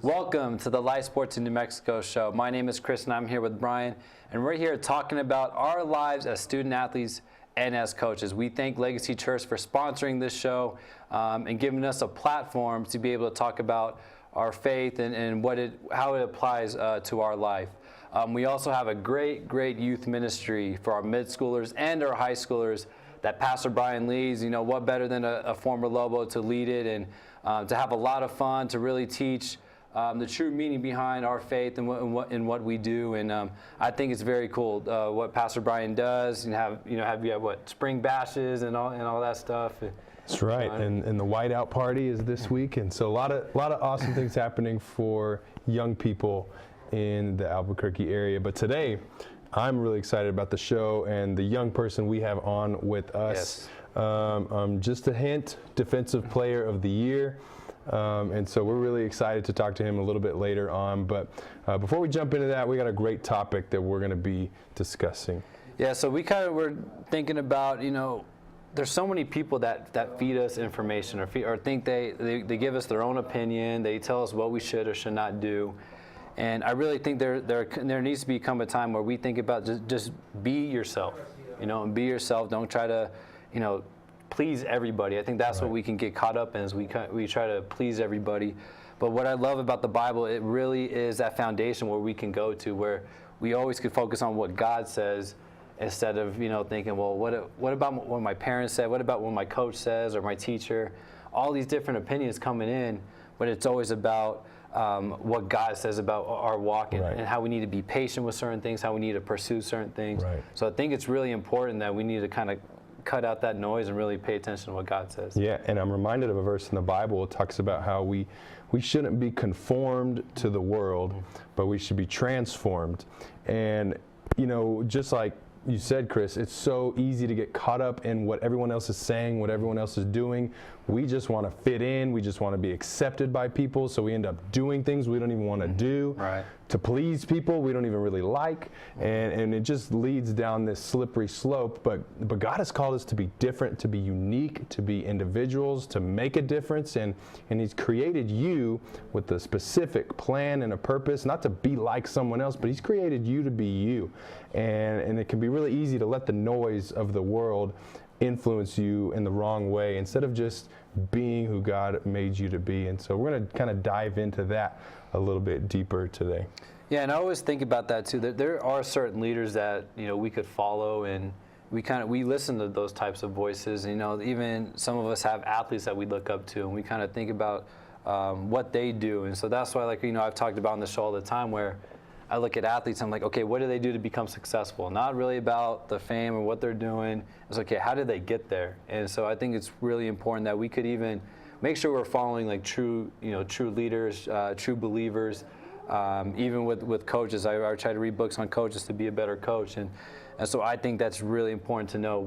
Welcome to the Live Sports in New Mexico show. My name is Chris and I'm here with Brian, and we're here talking about our lives as student athletes and as coaches. We thank Legacy Church for sponsoring this show and giving us a platform to be able to talk about our faith and how it applies to our life. We also have a great youth ministry for our mid-schoolers and our high schoolers that Pastor Brian leads. You know, what better than a former Lobo to lead it and to have a lot of fun, to really teach the true meaning behind our faith and what we do, and I think it's very cool what Pastor Brian does. And have spring bashes and all that stuff. That's right, and the whiteout party is this week, and so a lot of awesome things happening for young people in the Albuquerque area. But today, I'm really excited about the show and the young person we have on with us. Yes. Just a hint, Defensive Player of the Year. And so we're really excited to talk to him a little bit later on. But before we jump into that, we got a great topic that we're going to be discussing. Yeah, so we kind of were thinking about, there's so many people that feed us information or think they give us their own opinion. They tell us what we should or should not do. And I really think there needs to become a time where we think about just be yourself, and be yourself. Don't try to, please everybody. I think that's what we can get caught up in, is we try to please everybody. But what I love about the Bible, it really is that foundation where we can go to, where we always could focus on what God says instead of thinking, well, what about what my parents said? What about what my coach says or my teacher? All these different opinions coming in, but it's always about what God says about our walk and how we need to be patient with certain things, how we need to pursue certain things. Right. So I think it's really important that we need to kind of cut out that noise and really pay attention to what God says. Yeah, and I'm reminded of a verse in the Bible. It talks about how we shouldn't be conformed to the world, but we should be transformed. And, just like you said, Chris, it's so easy to get caught up in what everyone else is saying, what everyone else is doing. We just want to fit in. We just want to be accepted by people. So we end up doing things we don't even want to do to please people we don't even really like. And it just leads down this slippery slope. But God has called us to be different, to be unique, to be individuals, to make a difference. And He's created you with a specific plan and a purpose, not to be like someone else, but He's created you to be you. And it can be really easy to let the noise of the world influence you in the wrong way instead of just being who God made you to be. And so we're going to kind of dive into that a little bit deeper today. Yeah, and I always think about that too. There are certain leaders that we could follow, and we listen to those types of voices. Even some of us have athletes that we look up to, and we kind of think about what they do. And so that's why, I've talked about on the show all the time, where I look at athletes, I'm like, okay, what do they do to become successful? Not really about the fame or what they're doing. It's okay, how did they get there? And so I think it's really important that we could even make sure we're following true leaders, true believers. Even with coaches, I try to read books on coaches to be a better coach, and so I think that's really important to know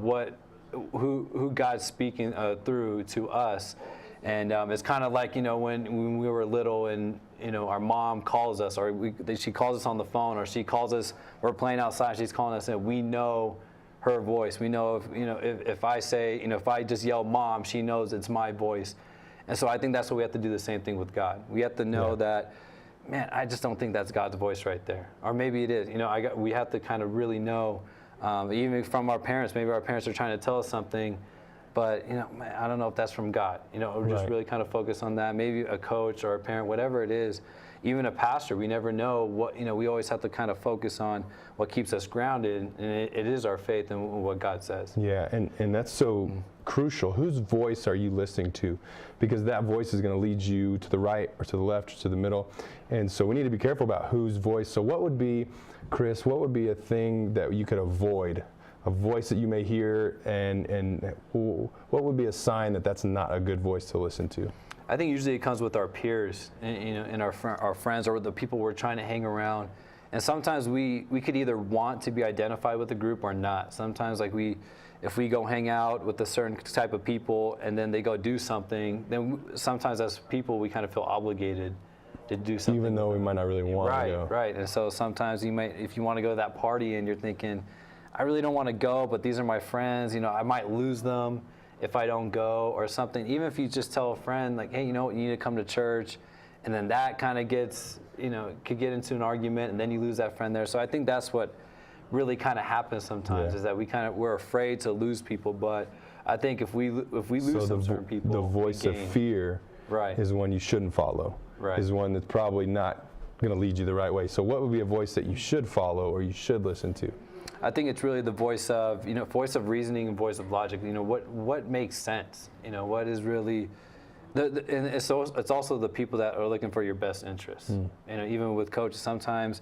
who God's speaking through to us. And it's kind of like when we were little and our mom calls us, or she calls us on the phone, or she calls us, we're playing outside, she's calling us, and we know her voice. We know if I say, if I just yell mom, she knows it's my voice. And so I think that's what we have to do, the same thing with God. We have to know that, man, I just don't think that's God's voice right there. Or maybe it is. We have to kind of really know, even from our parents. Maybe our parents are trying to tell us something, but I don't know if that's from God. Or just really kind of focus on that. Maybe a coach or a parent, whatever it is, even a pastor. We never know what. We always have to kind of focus on what keeps us grounded, and it is our faith in what God says. Yeah, and that's so crucial. Whose voice are you listening to? Because that voice is going to lead you to the right or to the left or to the middle. And so we need to be careful about whose voice. So what would be, Chris, what would be a thing that you could avoid? A voice that you may hear, and what would be a sign that that's not a good voice to listen to? I think usually it comes with our peers, and our friends, or the people we're trying to hang around. And sometimes we could either want to be identified with a group or not. Sometimes if we go hang out with a certain type of people and then they go do something, then sometimes as people we kind of feel obligated to do something. Even though we might not really want to go. Right. And so sometimes if you want to go to that party and you're thinking, I really don't want to go, but these are my friends, I might lose them if I don't go or something. Even if you just tell a friend, like, hey, you need to come to church, and then that kind of gets, could get into an argument, and then you lose that friend there. So I think that's what really kind of happens sometimes, is that we're afraid to lose people. But I think if we lose certain people, the voice of fear is one you shouldn't follow. Is one that's probably not going to lead you the right way. So what would be a voice that you should follow or you should listen to? I think it's really the voice of, voice of reasoning and voice of logic. What makes sense? What is really, and it's also the people that are looking for your best interests. Even with coaches, sometimes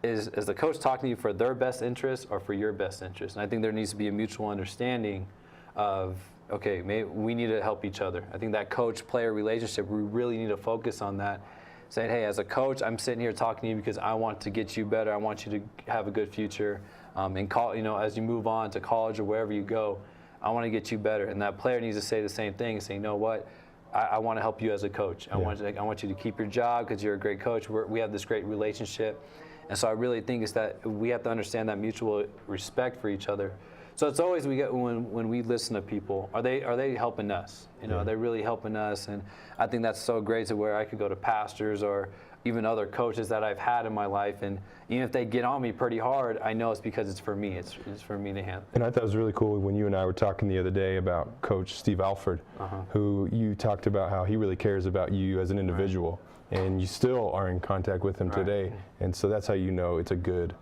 is the coach talking to you for their best interest or for your best interest? And I think there needs to be a mutual understanding of, okay, maybe we need to help each other. I think that coach-player relationship, we really need to focus on that. Saying, hey, as a coach, I'm sitting here talking to you because I want to get you better. I want you to have a good future. As you move on to college or wherever you go, I want to get you better. And that player needs to say the same thing and say, you know what, I want to help you as a coach. I want you to keep your job because you're a great coach. We have this great relationship. And so I really think it's that we have to understand that mutual respect for each other. So it's always we get when we listen to people, are they helping us? Are they really helping us? And I think that's so great to where I could go to pastors or even other coaches that I've had in my life, and even if they get on me pretty hard, I know it's because it's for me. It's for me to handle. And I thought it was really cool when you and I were talking the other day about Coach Steve Alford, who you talked about how he really cares about you as an individual, and you still are in contact with him today. And so that's how you know it's a good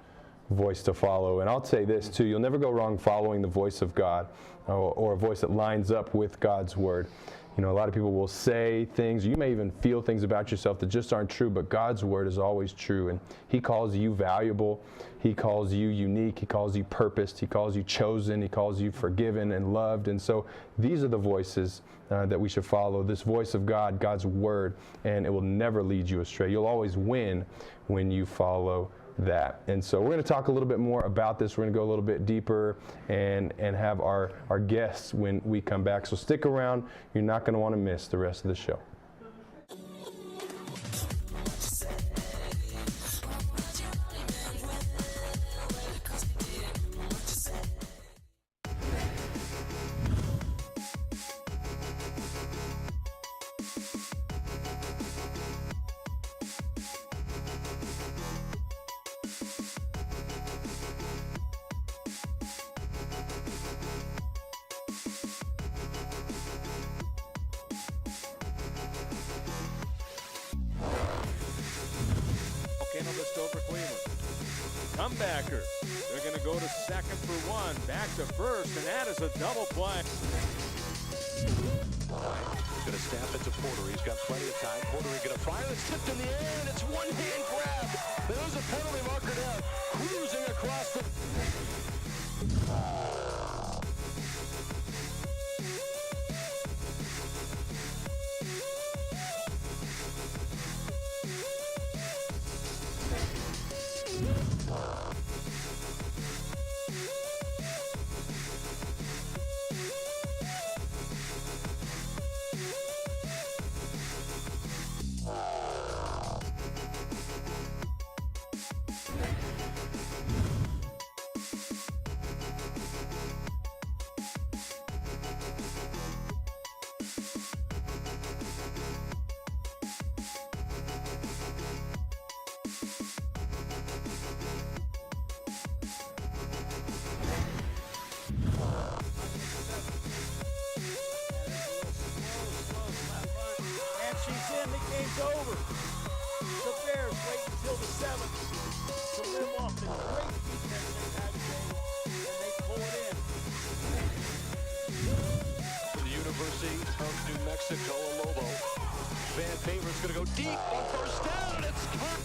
voice to follow. And I'll say this too, you'll never go wrong following the voice of God or a voice that lines up with God's word. A lot of people will say things, you may even feel things about yourself that just aren't true, but God's word is always true. And he calls you valuable. He calls you unique. He calls you purposed. He calls you chosen. He calls you forgiven and loved. And so these are the voices that we should follow, this voice of God, God's word, and it will never lead you astray. You'll always win when you follow that. And so we're going to talk a little bit more about this. We're going to go a little bit deeper and have our guests when we come back. So stick around. You're not going to want to miss the rest of the show. For Cleveland. Comebacker. They're going to go to second for one. Back to first, and that is a double play. Going to snap it to Porter. He's got plenty of time. Porter going to fire. It's tipped in the air, and it's one-hand grab. There's a penalty marker down. Cruising across the... Game's over. The Bears wait until the 7th to live off the great defense they've had today, and they pull it in. For the University of New Mexico, Lobo. Van Favor's going to go deep on first down, and it's caught.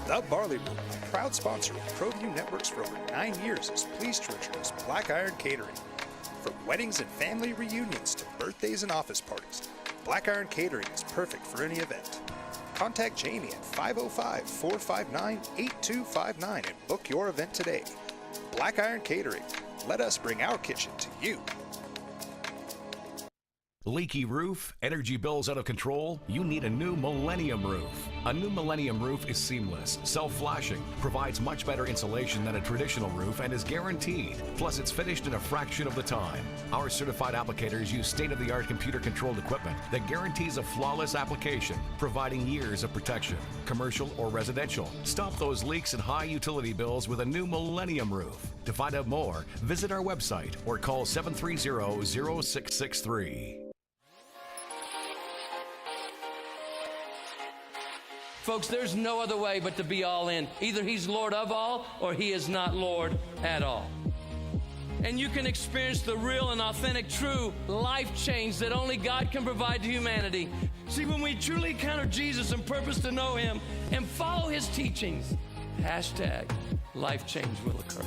The Barley Room, a proud sponsor of Proview Networks for over 9 years, is pleased to introduce Black Iron Catering. From weddings and family reunions to birthdays and office parties, Black Iron Catering is perfect for any event. Contact Jamie at 505-459-8259 and book your event today. Black Iron Catering. Let us bring our kitchen to you. Leaky roof? Energy bills out of control? You need a new Millennium roof. A new Millennium roof is seamless, self-flashing, provides much better insulation than a traditional roof, and is guaranteed. Plus, it's finished in a fraction of the time. Our certified applicators use state-of-the-art computer-controlled equipment that guarountees a flawless application, providing years of protection, commercial or residential. Stop those leaks and high utility bills with a new Millennium roof. To find out more, visit our website or call 730-0663. Folks, there's no other way but to be all in. Either he's Lord of all or he is not Lord at all. And you can experience the real and authentic, true life change that only God can provide to humanity. See, when we truly encounter Jesus and purpose to know him and follow his teachings, hashtag life change will occur.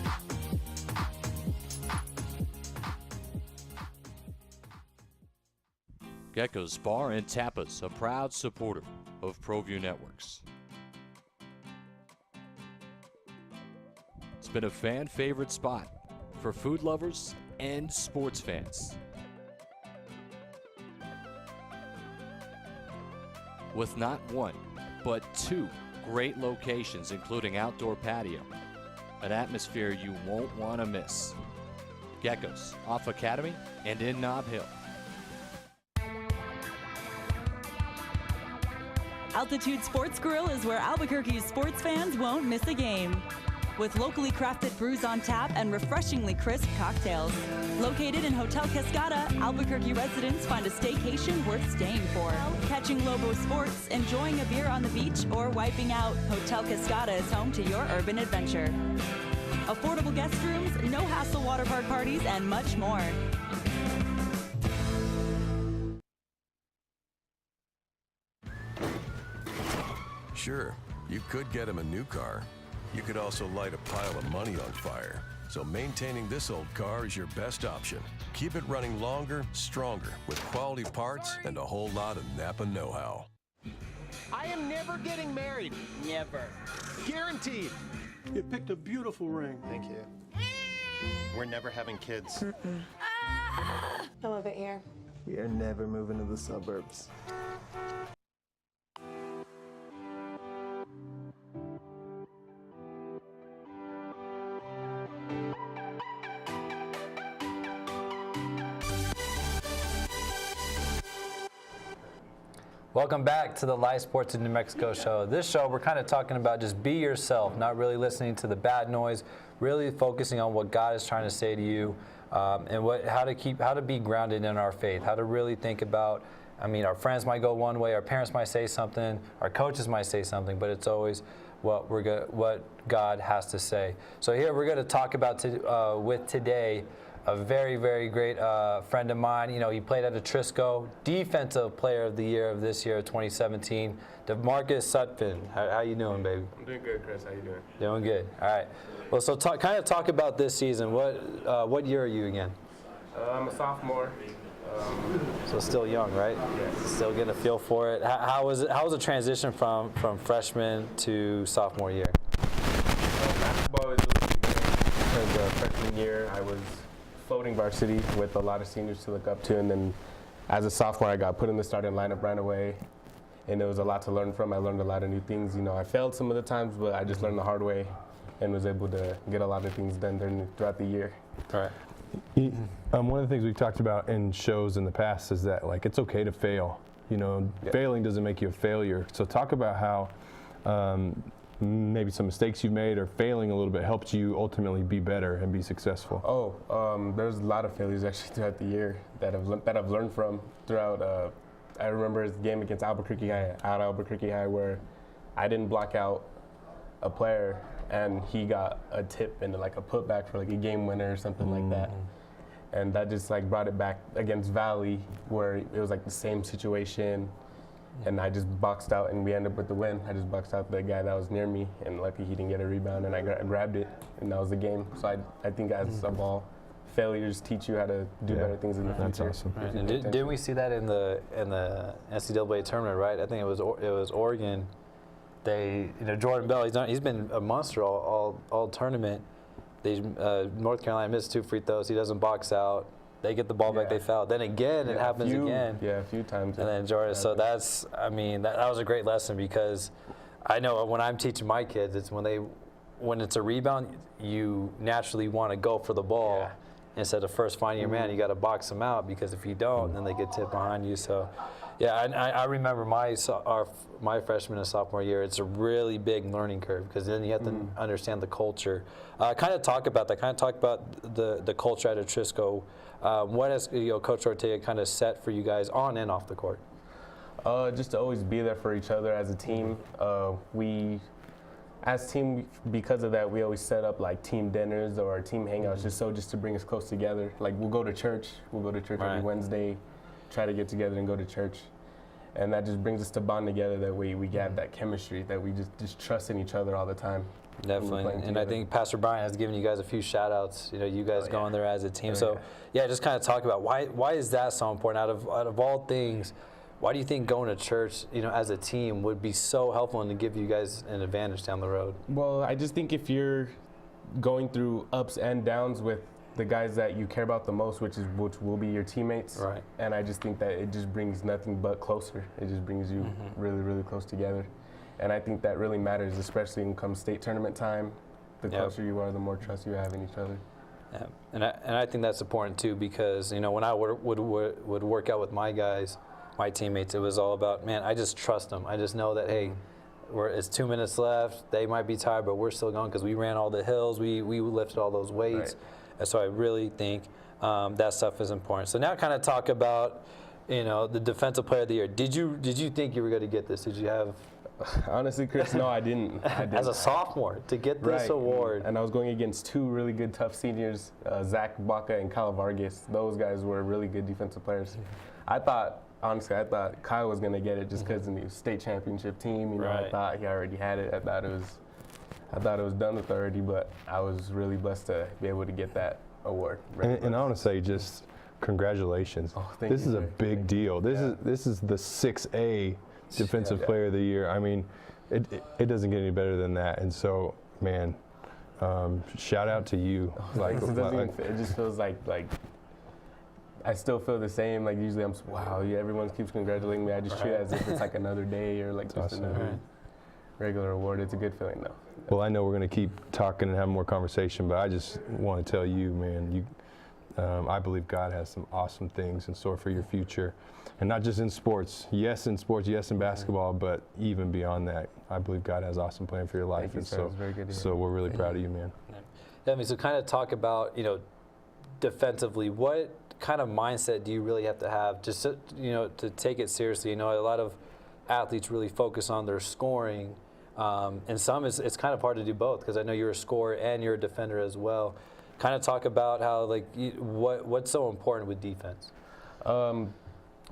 Gecko's Bar and Tapas, a proud supporter of Proview Networks. It's been a fan favorite spot for food lovers and sports fans. With not one, but two great locations, including outdoor patio, an atmosphere you won't want to miss. Gecko's, off Academy and in Nob Hill. Altitude Sports Grill is where Albuquerque's sports fans won't miss a game. With locally crafted brews on tap and refreshingly crisp cocktails. Located in Hotel Cascada, Albuquerque residents find a staycation worth staying for. Catching Lobo sports, enjoying a beer on the beach, or wiping out, Hotel Cascada is home to your urban adventure. Affordable guest rooms, no hassle water park parties, and much more. Sure, you could get him a new car. You could also light a pile of money on fire. So maintaining this old car is your best option. Keep it running longer, stronger, with quality parts and a whole lot of Napa know-how. I am never getting married. Never. Guaranteed. You picked a beautiful ring. Thank you. We're never having kids. I love it here. We are never moving to the suburbs. Welcome back to the Live Sports in New Mexico show. This show, we're kind of talking about just be yourself, not really listening to the bad noise, really focusing on what God is trying to say to you, and how to be grounded in our faith, how to really think about. I mean, our friends might go one way, our parents might say something, our coaches might say something, but it's always what God has to say. So here we're going to talk about with today a very, very great friend of mine. You know, he played at Atrisco, Defensive Player of the Year of this year, 2017. DeMarcus Sutphin. How you doing, baby? I'm doing good, Chris. How you doing? Doing good. All right. Well, so kind of talk about this season. What year are you again? I'm a sophomore. So still young, right? Yes. Still getting a feel for it. How was the transition from freshman to sophomore year? Basketball is really because freshman year I was floating varsity with a lot of seniors to look up to, and then as a sophomore I got put in the starting lineup right away, and there was a lot to learn from. I learned a lot of new things. You know, I failed some of the times, but I just learned the hard way and was able to get a lot of things done throughout the year. All right. One of the things we've talked about in shows in the past is that, like, it's okay to fail. You know, failing doesn't make you a failure. So talk about how maybe some mistakes you've made or failing a little bit helped you ultimately be better and be successful. There's a lot of failures actually throughout the year that I've learned from throughout. I remember the game against Albuquerque High where I didn't block out a player and he got a tip into like a putback for like a game winner or something like that. And that just like brought it back against Valley where it was like the same situation. And I just boxed out and we ended up with the win. I just boxed out the guy that was near me, and lucky he didn't get a rebound, and I grabbed it, and that was the game. So I think as a ball, failures teach you how to do better things in the future. That's awesome. Right. And didn't we see that in the NCAA tournament, right? I think it was Oregon. Jordan Bell, he's been a monster all tournament. North Carolina missed 2 free throws. He doesn't box out. They get the ball back. They foul. Then again, it happens again. Yeah, a few times. And then Jordan. So that's, I mean, that was a great lesson, because I know when I'm teaching my kids, it's when it's a rebound, you naturally want to go for the ball. Yeah. Instead of first finding your man, you got to box them out, because if you don't, then they get tipped behind you. So, yeah, I remember my freshman and sophomore year. It's a really big learning curve, because then you have to understand the culture. Kind of talk about that. Kind of talk about the culture at Atrisco. What has Coach Ortega kind of set for you guys on and off the court? Just to always be there for each other as a team. As team, because of that, we always set up like team dinners or team hangouts, just to bring us close together. Like we'll go to church every Wednesday, try to get together and go to church, and that just brings us to bond together. That we have that chemistry, that we just trust in each other all the time. Definitely, and I think Pastor Brian has given you guys a few shout outs. You guys going there as a team. So yeah, just kind of talk about why is that so important? Out of all things, why do you think going to church, as a team would be so helpful and to give you guys an advantage down the road? Well, I just think if you're going through ups and downs with the guys that you care about the most, which will be your teammates, right? And I just think that it just brings nothing but closer. It just brings you really, really close together. And I think that really matters, especially when it comes state tournament time. The closer you are, the more trust you have in each other. Yeah, and I think that's important too, because when I would work out with my guys, my teammates, it was all about, man, I just trust them. I just know that, hey, it's 2 minutes left. They might be tired, but we're still going, because we ran all the hills. We lifted all those weights. Right. And so I really think that stuff is important. So now kind of talk about, the Defensive Player of the Year. Did you think you were going to get this? Did you have? Honestly, Chris, no, I didn't. As a sophomore, to get this award. And I was going against 2 really good, tough seniors, Zach Baca and Kyle Vargas. Those guys were really good defensive players. Honestly, I thought Kyle was going to get it just because in the state championship team. I thought he already had it. I thought it was done with already, but I was really blessed to be able to get that award. And I want to say just congratulations. This is a big deal. This is the 6A Defensive Player of the Year. I mean, it doesn't get any better than that. And so, man, shout out to you. It just feels like I still feel the same. Like usually everyone keeps congratulating me. I just treat it as if it's like another day or like just another regular award. It's a good feeling though. Well, I know we're going to keep talking and have more conversation, but I just want to tell you, man, I believe God has some awesome things in store for your future. And not just in sports. Yes, in sports, yes, in basketball, but even beyond that, I believe God has awesome plan for your life. Thank you, sir. It's very good to hear. So we're really proud of you, man. Yeah, I mean, so kind of talk about, defensively, what kind of mindset do you really have to have just to take it seriously? A lot of athletes really focus on their scoring, and some it's kind of hard to do both, because I know you're a scorer and you're a defender as well. Kind of talk about how what's so important with defense.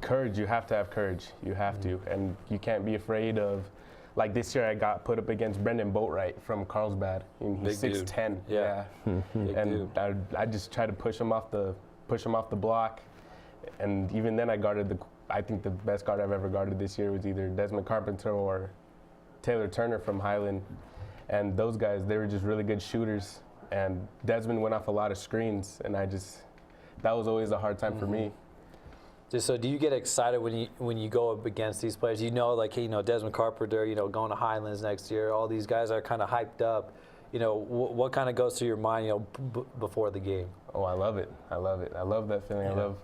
Courage. You have to have courage. You have to, and you can't be afraid of. Like this year, I got put up against Brendan Boatwright from Carlsbad, and he's 6'10". Yeah. And I just tried to push him off the block, and even then I guarded I think the best guard I've ever guarded this year was either Desmond Carpenter or Taylor Turner from Highland, and those guys, they were just really good shooters, and Desmond went off a lot of screens, and that was always a hard time for me. So do you get excited when you go up against these players? Desmond Carpenter, going to Highlands next year, all these guys are kind of hyped up. What kind of goes through your mind, before the game? Oh, I love it. I love that feeling. I love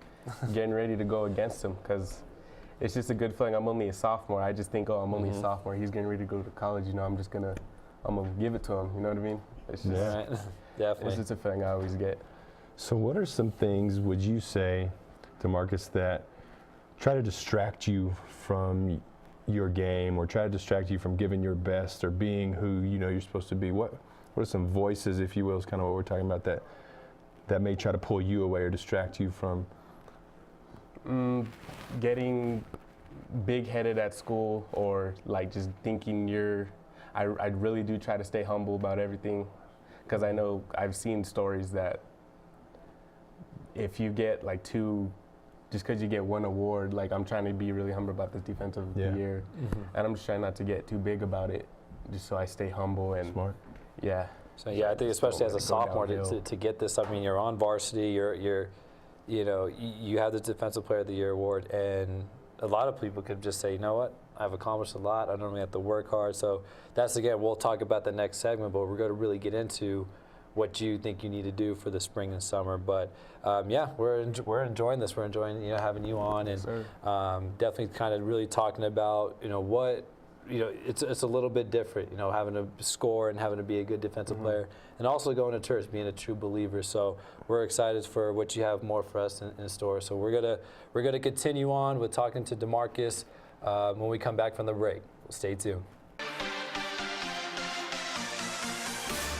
getting ready to go against him, because it's just a good feeling. I'm only a sophomore. I just think, I'm only a sophomore. He's getting ready to go to college. I'm gonna give it to him. You know what I mean? It's just, definitely. It's just a feeling I always get. So what are some things, would you say, DeMarcus, that try to distract you from your game, or try to distract you from giving your best or being who you're supposed to be? What are some voices, if you will, is kind of what we're talking about, that may try to pull you away or distract you from? Getting big-headed at school, or just thinking I really do try to stay humble about everything, because I know I've seen stories that if you get just because you get one award, I'm trying to be really humble about this defensive of the year, and I'm just trying not to get too big about it, just so I stay humble and smart. Yeah. So yeah, I think especially as a go sophomore downhill. to get this. I mean, you're on varsity. You have the Defensive Player of the Year award, and a lot of people could just say, you know what, I've accomplished a lot. I don't really have to work hard. So that's, again, we'll talk about the next segment, but we're going to really get into what you think you need to do for the spring and summer. But yeah, we're enjoying this. We're enjoying having you on, and definitely kind of really talking about what. It's a little bit different, having to score and having to be a good defensive player, and also going to church, being a true believer. So we're excited for what you have more for us in store. So we're gonna continue on with talking to DeMarcus when we come back from the break. Stay tuned.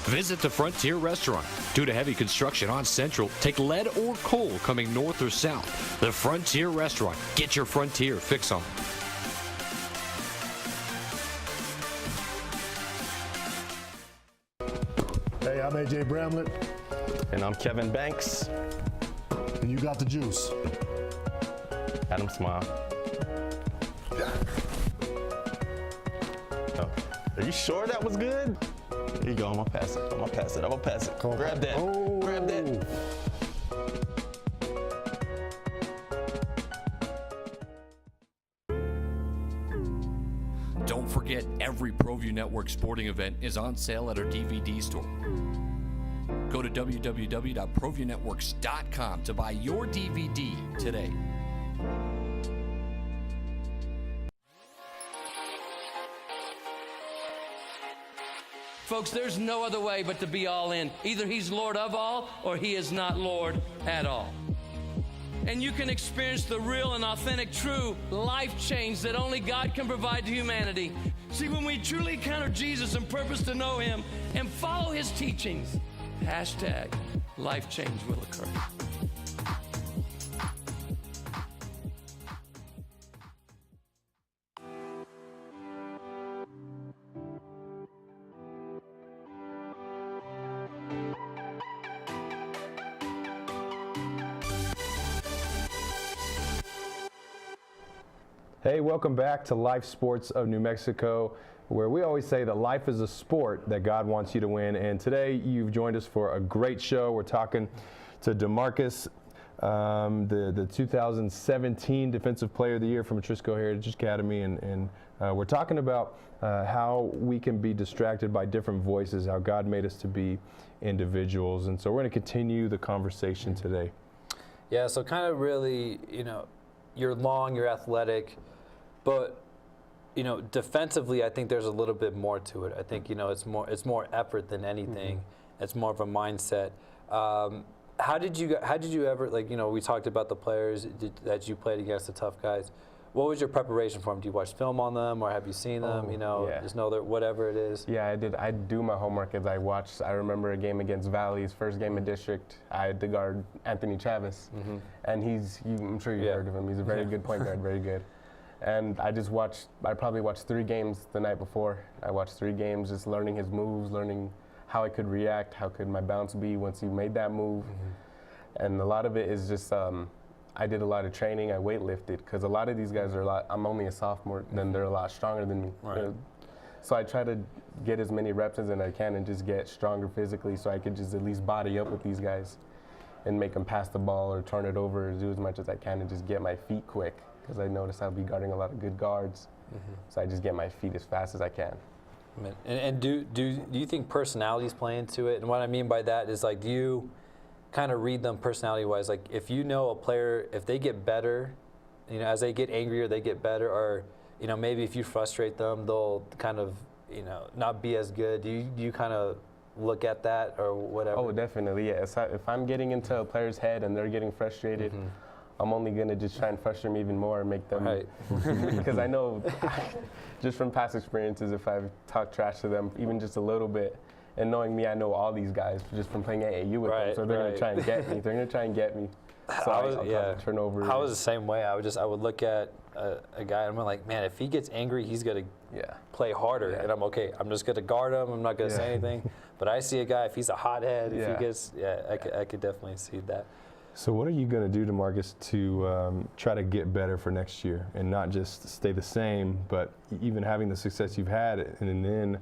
Visit the Frontier Restaurant. Due to heavy construction on Central, take lead or coal coming north or south. The Frontier Restaurant. Get your Frontier fix on. Hey, I'm AJ Bramlett. And I'm Kevin Banks. And you got the juice. Adam Smile. Oh, are you sure that was good? Here you go. I'm gonna pass it. I'm gonna pass it. Grab that. Oh. Grab that. Don't forget, every Proview Network sporting event is on sale at our DVD store. Go to www.proviewNetworks.com to buy your DVD today. Folks, there's no other way but to be all in. Either he's Lord of all or he is not Lord at all. And you can experience the real and authentic, true life change that only God can provide to humanity. See, when we truly encounter Jesus and purpose to know him and follow his teachings, hashtag life change will occur. Hey, welcome back to Life Sports of New Mexico, where we always say that life is a sport that God wants you to win. And today you've joined us for a great show. We're talking to DeMarcus, the 2017 Defensive Player of the Year from Atrisco Heritage Academy. And we're talking about how we can be distracted by different voices, how God made us to be individuals. And so we're going to continue the conversation today. Yeah, so kind of really, you're long, you're athletic, but defensively, I think there's a little bit more to it. I think it's more effort than anything. It's more of a mindset. How did you ever, we talked about the players that you played against, the tough guys. What was your preparation for them? Do you watch film on them, or have you seen them? Yeah. Just know that whatever it is. Yeah, I did. I do my homework as I watched. I remember a game against Valley's first game in district. I had to guard Anthony Chavez, and I'm sure you've heard of him. He's a very good point guard, very good. And I probably watched 3 games the night before. I watched 3 games, just learning his moves, learning how I could react, how could my bounce be once he made that move. And a lot of it is just, I did a lot of training. I weightlifted because a lot of these guys I'm only a sophomore, then they're a lot stronger than me. Right. So I try to get as many reps as I can and just get stronger physically so I could just at least body up with these guys and make them pass the ball or turn it over, or do as much as I can and just get my feet quick, because I notice I'll be guarding a lot of good guards. So I just get my feet as fast as I can. And do you think personalities play into it? And what I mean by that is, do you kind of read them personality-wise? Like, if you know a player, if they get better, as they get angrier, they get better, or maybe if you frustrate them, they'll kind of not be as good. Do you kind of look at that or whatever? Oh, definitely, yeah. If I'm getting into a player's head and they're getting frustrated, I'm only going to just try and frustrate them even more and make them, because I know just from past experiences, if I've talked trash to them even just a little bit, and knowing me, I know all these guys just from playing AAU with them, so they're going to try and get me. They're going to try and get me. So I'll turn over. I was the same way. I would look at a guy and I'm like, man, if he gets angry, he's going to play harder, and I'm okay. I'm just going to guard him. I'm not going to say anything. But I see a guy, if he's a hothead, if he gets, I could definitely see that. So what are you going to do, DeMarcus, to try to get better for next year and not just stay the same, but even having the success you've had, and then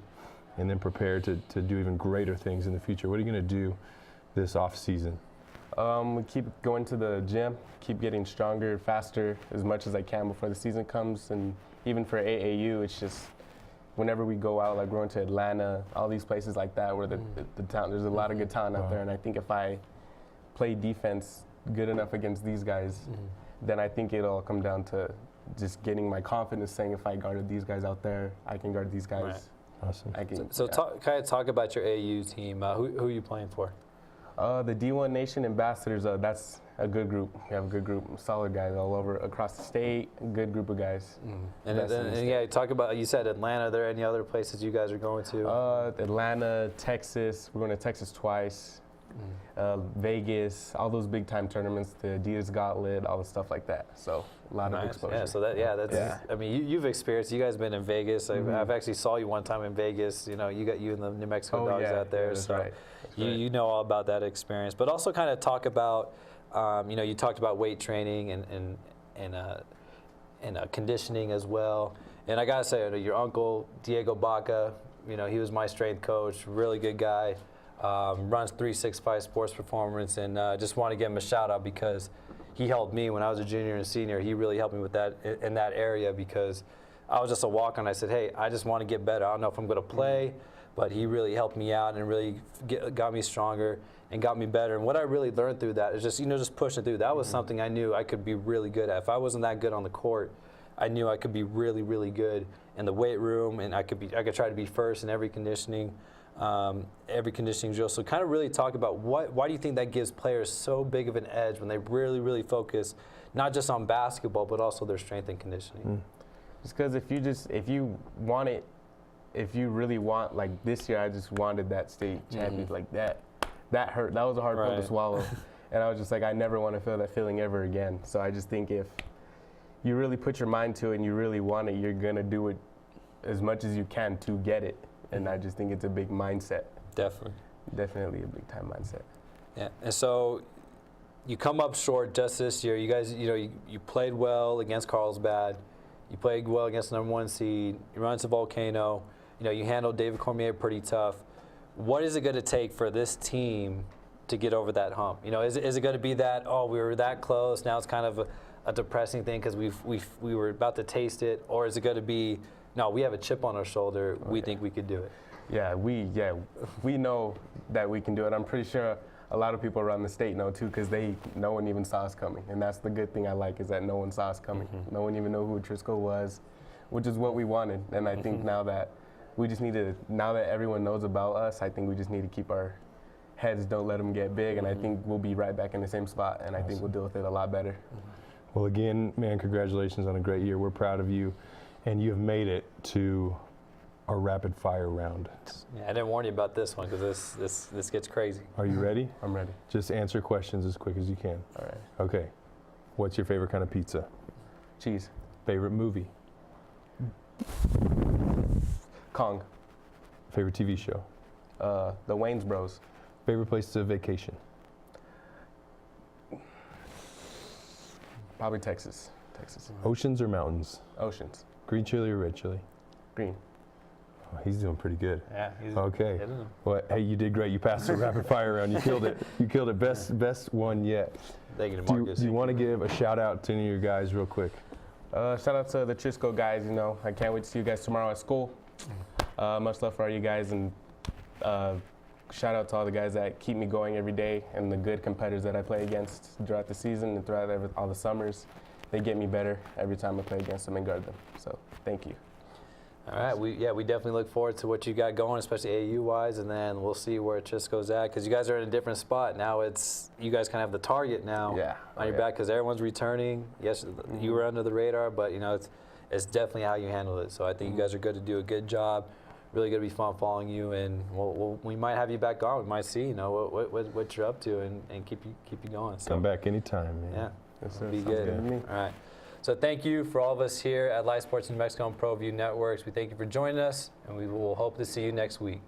and then prepare to do even greater things in the future? What are you going to do this off season? We keep going to the gym, keep getting stronger, faster as much as I can before the season comes. And even for AAU, it's just whenever we go out, like we're going to Atlanta, all these places like that where the talent, there's a lot of good talent out there. And I think if I play defense good enough against these guys, then I think it'll come down to just getting my confidence, saying if I guarded these guys out there, I can guard these guys. Right. Awesome. I can, So kind of talk about your AAU team. Who are you playing for? The D1 Nation Ambassadors, that's a good group. We have a good group, solid guys all over across the state, a good group of guys. And yeah, talk about, you said Atlanta. Are there any other places you guys are going to? Atlanta, Texas. We're going to Texas twice. Vegas, all those big time tournaments, the Adidas Gauntlet, all the stuff like that. So a lot of exposure. Yeah, so that's. I mean, you've experienced. You guys have been in Vegas. I've actually saw you one time in Vegas. You know, you and the New Mexico Dogs out there. That's so right. you know all about that experience. But also kind of talk about, you talked about weight training and conditioning as well. And I gotta say, your uncle Diego Baca, he was my strength coach. Really good guy. Runs 365 Sports Performance, and just want to give him a shout out because he helped me when I was a junior and senior. He really helped me with that in that area because I was just a walk-on. I said, hey, I just want to get better. I don't know if I'm going to play, but he really helped me out and really got me stronger and got me better. And what I really learned through that is just pushing through. That was something I knew I could be really good at. If I wasn't that good on the court, I knew I could be really, really good in the weight room, and I could try to be first in every conditioning drill. So kind of really talk about why do you think that gives players so big of an edge when they really, really focus not just on basketball but also their strength and conditioning? Just because if you really want, like this year I just wanted that state champion, like that hurt. That was a hard pill to swallow. And I was just like, I never want to feel that feeling ever again. So I just think if you really put your mind to it and you really want it, you're going to do it as much as you can to get it. And I just think it's a big mindset. Definitely a big time mindset. Yeah, and so you come up short just this year. You guys, you played well against Carlsbad. You played well against the #1 seed. You run to Volcano. You handled David Cormier pretty tough. What is it going to take for this team to get over that hump? Is it going to be that, we were that close, now it's kind of a depressing thing because we were about to taste it, or is it going to be, no, we have a chip on our shoulder. We think we could do it. Yeah, we know that we can do it. I'm pretty sure a lot of people around the state know too, because no one even saw us coming, and that's the good thing I like is that no one saw us coming. No one even knew who Trisco was, which is what we wanted. And I think now that now that everyone knows about us, I think we just need to keep our heads, don't let them get big, and I think we'll be right back in the same spot, and I think we'll deal with it a lot better. Well, again, man, congratulations on a great year. We're proud of you. And you have made it to our rapid fire round. Yeah, I didn't warn you about this one because this gets crazy. Are you ready? I'm ready. Just answer questions as quick as you can. All right. Okay. What's your favorite kind of pizza? Cheese. Favorite movie? Kong. Favorite TV show? The Wayans Bros. Favorite place to vacation? Probably Texas. Oceans or mountains? Oceans. Green chili or red chili? Green. Oh, he's doing pretty good. Yeah. Okay. Well, hey, you did great. You passed the rapid fire round. You killed it. You killed it. Best one yet. Thank you, Marcus. Do you want to give a shout out to any of your guys real quick? Shout out to the Trisco guys. I can't wait to see you guys tomorrow at school. Much love for all you guys, and shout out to all the guys that keep me going every day and the good competitors that I play against throughout the season and throughout all the summers. They get me better every time I play against them and guard them. So thank you. All right, we definitely look forward to what you got going, especially AAU-wise, and then we'll see where Trisco's at because you guys are in a different spot. Now you guys kind of have the target now on your back because everyone's returning. Yes, you were under the radar, but it's definitely how you handle it. So I think you guys are good to do a good job. Really going to be fun following you, and we might have you back on. We might see what you're up to and keep you going. So. Come back anytime, man. Yeah. Yes, sir. Be good. All right. So thank you for all of us here at Live Sports New Mexico and Proview Networks. We thank you for joining us, and we will hope to see you next week.